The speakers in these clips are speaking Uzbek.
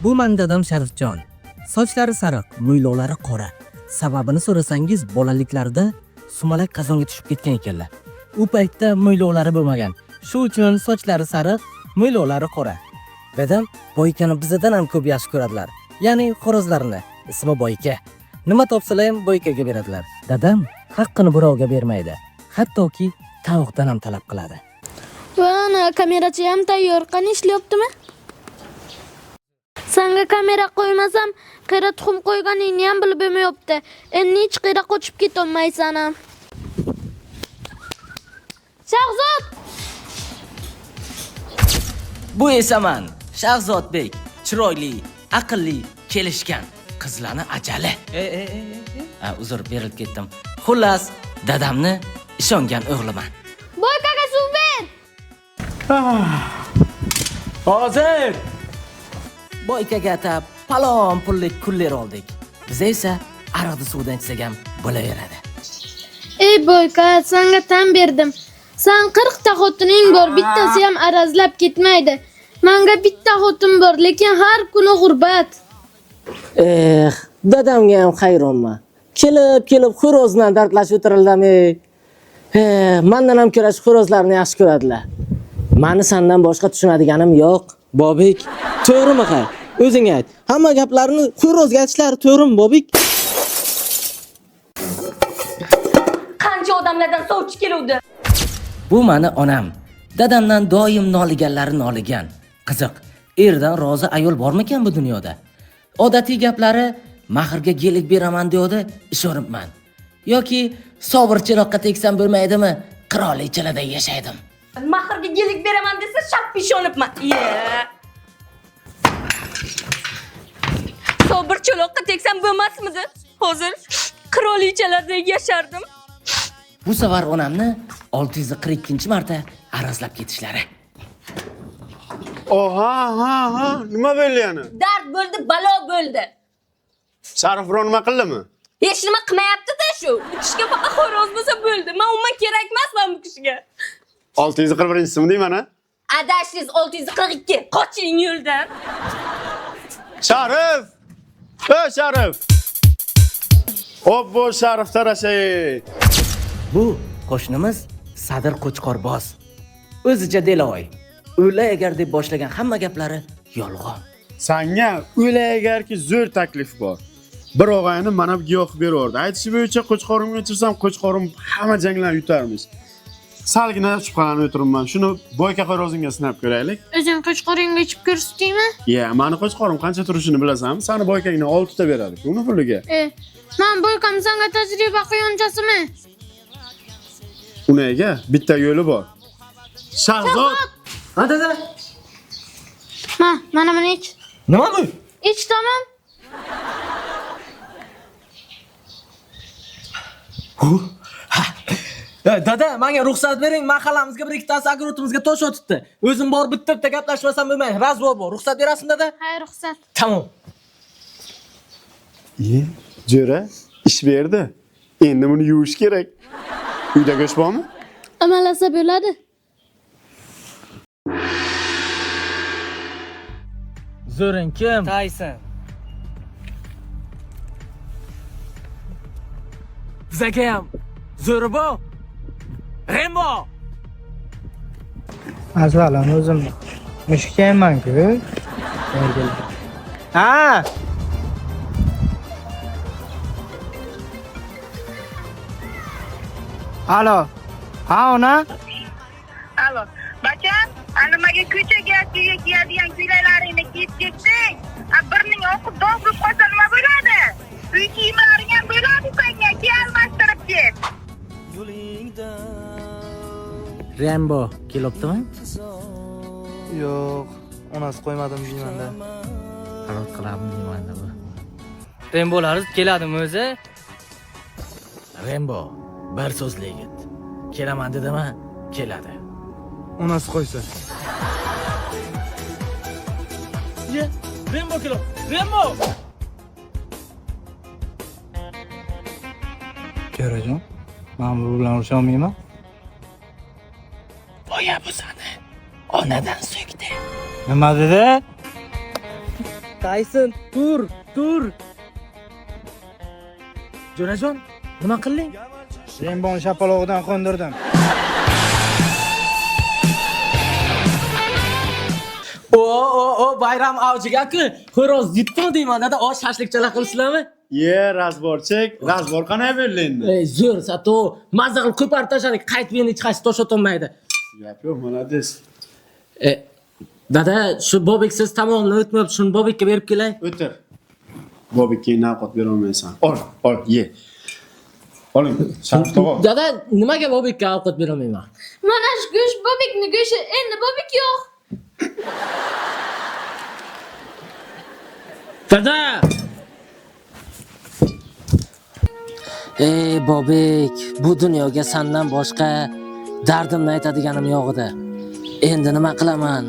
Bu men dadam Sharifjon. Sochlari sariq, mo'ylovlari qora. Sababini so'rasangiz, bolaliklarida sumalak qozonga tushib ketgan ekanlar. U paytda mo'ylovlari bo'lmagan. Shu uchun sochlari sariq, mo'ylovlari qora. Dadam Boykani bizdan ham ko'p yaxshi ko'radilar. Ya'ni xo'rozlarni. Ismi Boyka. Nima topsalar ham Boykaga beradilar. Dadam haqqini birovga bermaydi. Hattoki tovuqdan ham talab qiladi. Ana kamerachi ham tayyor. Qani ishlayaptimi? Senga kamera qo'ymasam, qira tuxum qo'yganingni ham bilib bo'lmayapti. Endi hech qira qochib ketolmaysan ham. Shahzod! Bu esa men, Shahzodbek, chiroyli, aqlli, kelishgan qizlarni ajali. Uzr berilib ketdim. Xullas, dadamni ishongan o'g'liman. Boykaga suv ber. Hozir Boykaga atab palon pullik kullar oldik. Biz esa ariqda suvdan ichsak ham bo'laveradi. Ey Boyka, senga tan berdim. Sen 40 ta xotining bor, bittasi ham arazlab ketmaydi. Menga bitta xotin bor, lekin har kuni g'urbat. Dadamga ham hayronma. Kelib xo'rozdan dardlashib o'tirildim-ey. Mendan ham ko'ra xo'rozlarni yaxshi ko'radilar. Meni sendan boshqa tushunadiganim yo'q. Bobik, to'g'rimi ha? O'zing ayt. Hamma gaplarni xo'rozga aytishlari to'g'rimi, Bobik? Qancha odamlardan sovchi keluvdi. Bu meni onam. Dadamdan doim noliganlari noligan. Qiziq, erdan rozi ayol bormikan bu dunyoda? Odatiy gaplari mahrga gelik beraman deydi, ishonibman. Yoki sobirchiroqqa teksam bo'lmaydimi? Qirolichalarda yashaydim. Mahrga gelik beraman desa, shap ishonibman. Sobirchiroqqa teksam bo'lmasmidi? Hozir qirolichalarda yashardim. Bu safar onamni 642-marta arazlab ketishlari. Oha, nima bo'ldi yana? Dard bo'ldi, balo bo'ldi. Sharifron nima qildimi? Hech nima qilmayapti-da shu. Bu kishiga faqat xo'roz bo'lsa bo'ldi. Men umuman kerak emasman bu kishiga. 641-simi deyman ha? Adashingiz 642. Qoching yo'ldan. Sharif! Sharif! Obbo Sharif tarashay. Bu qo'shnimiz Sadir Qo'chqorboz. O'zicha deloy. O'la agar deb boshlagan hamma gaplari yolg'on. Senga o'la agarki zo'r taklif bor. Bir og'ayni mana bu giyoh berardi. Aytishi bo'yicha Qo'chqorimga chirsam, Qo'chqorim hamma janglarni yutarmiz. Salgina shubhalanib o'tiribman. Shuni Boyka xo'rozingga sinab ko'raylik. O'zing Qo'chqoringga ichib ko'rsatdingmi? Meni Qo'chqorim qancha turishini bilasanmi? Seni Boykagina 6 ta beradi. Uni puliga. Men Boykam senga tajriba quyonchasimi? Unaga bitta yo'li bor. Shahzod! Ha, dada. Mana buni ich. Nima bu? Ich tamam. Dada, menga ruxsat bering. Mahallamizga bir ikkitasi agrotimizga tosh otibdi. O'zim borib bitta gaplashmasam bo'lmaydi. Razvor bor. Ruxsat berasizmi, dada? Hay, ruxsat. Tamam. Jo'ra, ish berdi. Endi buni yuvish kerak. Uyda go'sht bormi? Amalasa bo'ladi. Zo'ring kim? Tayson. Bizga ham zo'ri bor. Rembo. Aslan o'zim mushukayman-ku. Ha. Alo. Ha, ona? Alo. Bacham, nimaga ko'chaga kiyadigan kuylaringni kiyib ketding? Birning o'qib dog' bo'lib qolsa nima bo'ladi? Uy kiyimlaring ham bo'ladi senga, almashtirib ket. Rembo kelibdimi? Yo'q, onasi qo'ymadim deyman-da. Qaror qilaman deyman-da bu. Rembolar keladimi o'zi? Rembo, bir so'zli yigit. Kelaman dedimi? Keladi. Onasi qo'ysa. Rembo kelib. Rembo! Jo'rajon, men bu bilan urisha olmayman. Boya bu seni onadan so'kdi. Nima dedi? Qaysin? Tur. Jo'rajon, nima qilding? Rembon shapalog'idan qo'ndirdim. O, bayram avjiga-ku. Xo'roz yetdimi deyman, dada, o shashlikchalar qilsizlarmi? Ye, razborchik. Razbor qanday bo'ldi endi? Zo'r, sato. Mazza qilib ko'parib tashladik, qaytib endi hech qaysi to'shatolmaydi. Gap yo'q, молодец. Dada, shu bobeksiz tamomini o'tmayapti, shuni bobekka berib kelay. O'tir. Bobikka naqot bera olmaysan. Ol, ye. Oling, Sharif tog'a. Dada, nimaga bobekka ovqat bera olmayman? Mana shu go'sht bobekni go'shti, endi bobek yo'q. Dada! Ey bobek, bu dunyoga sendan boshqa dardimni aytadiganim yo'q edi. Endi nima qilaman?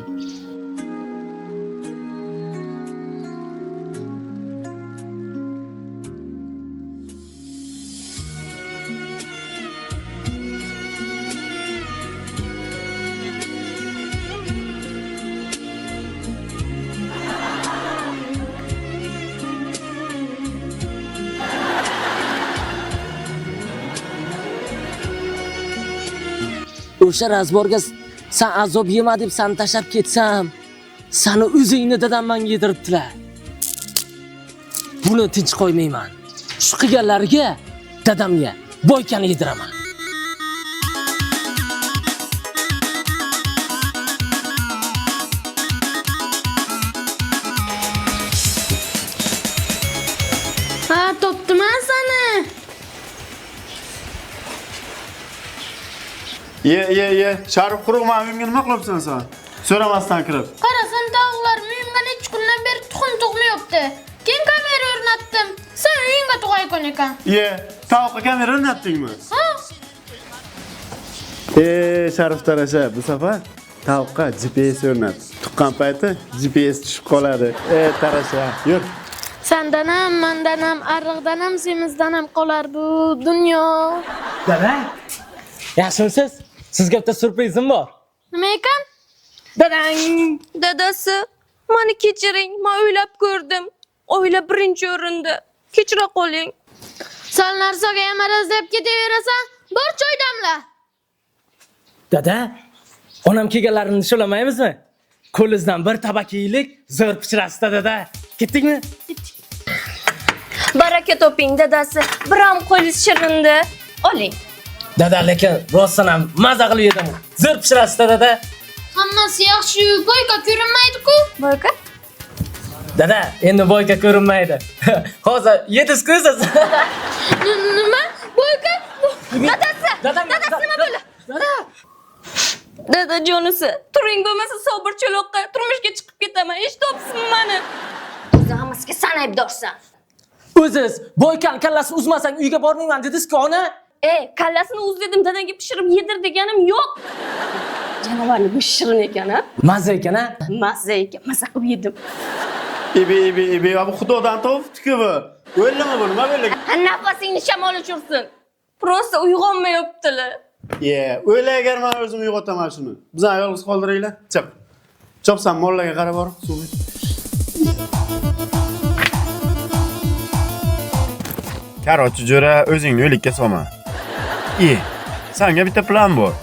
O'sha razborga sen azob yema deb seni tashlab ketsam, seni o'zingni dadam menga yediribdilar. Buni tinch qo'ymayman. Shu qilganlariga dadamga boykani yediraman. Ha, topdim-a seni. Ye. Sharif quruqman, uyimga nima qilyapsan sen? So'ramasdan kirib. Qarasam tavuklar uyimga necha kundan beri tuxum tug'mayapti. Keyin kamera o'rnatdim. Sen uyingga tug'aykan ekan. Ye, tovuqqa kamera o'rnatdingmi? Ha? Sharif tarasha, bu safar tovuqqa GPS o'rnat. Tuqqan payti GPS tushib qoladi. Tarasha, yur. Sendan ham, mendan ham, ariqdan ham, semizdan ham qolar bu dunyo. Dada, yaxshimisiz? Sizga bitta surprizim bor. Nima ekan? Dadang! Dadasi, meni kechiring. Men o'ylab ko'rdim. Oila birinchi o'rinda. Kechira qoling. Sen narsaga ham arazlab ketaverasan, bor choy damla. Dada, onam kelganlarini nisholamaymizmi? Qo'lingizdan bir tabak yeylik, zo'r pichirasiz dada. Ketdikmi? Baraka toping dadasi. Biram qo'lingiz shirindi. Oling. Dada, lekin rostdan ham mazza qilib yedim. Zo'r pichirasiz dada. Hammasi yaxshi, boyqa ko'rinmaydi-ku. Boyka? Dada, endi boyka ko'rinmaydi. Hozir yetisiz siz. Nima? Boyqa? Dadasi! Dadasi nima bo'ldi? Dada! Dada jonisi, turing bo'lmasa Sobir Cho'loqqa turmushga chiqib ketaman. Eshitibsizmi meni? O'zi hammasiga sen aybdorsan. O'ziz boykani kallasini uzmasang uyga bormayman dedingiz-ku, ona. Kallasini uz dedim, dadaga pishirib yedir deganim yo'q. Janovarni bu shirin ekan, ha? Mazza ekan, ha? Mazza ekan, mazza qilib yedim. Ibi, bu xudodan topibdi-ku bu. O'ylama bu, nima bo'ldi? Nafasingni shamol uchirsin. Prosta uyg'onmayaptilar. O'ylaygar men o'zim uyg'otaman shuni. Bizani yolg'iz qoldiringlar. Chiq. Chopsam mollaga qarab borib, suv. Karochi jo'ra, o'zingni o'likka solma. Senga bitta plan bor.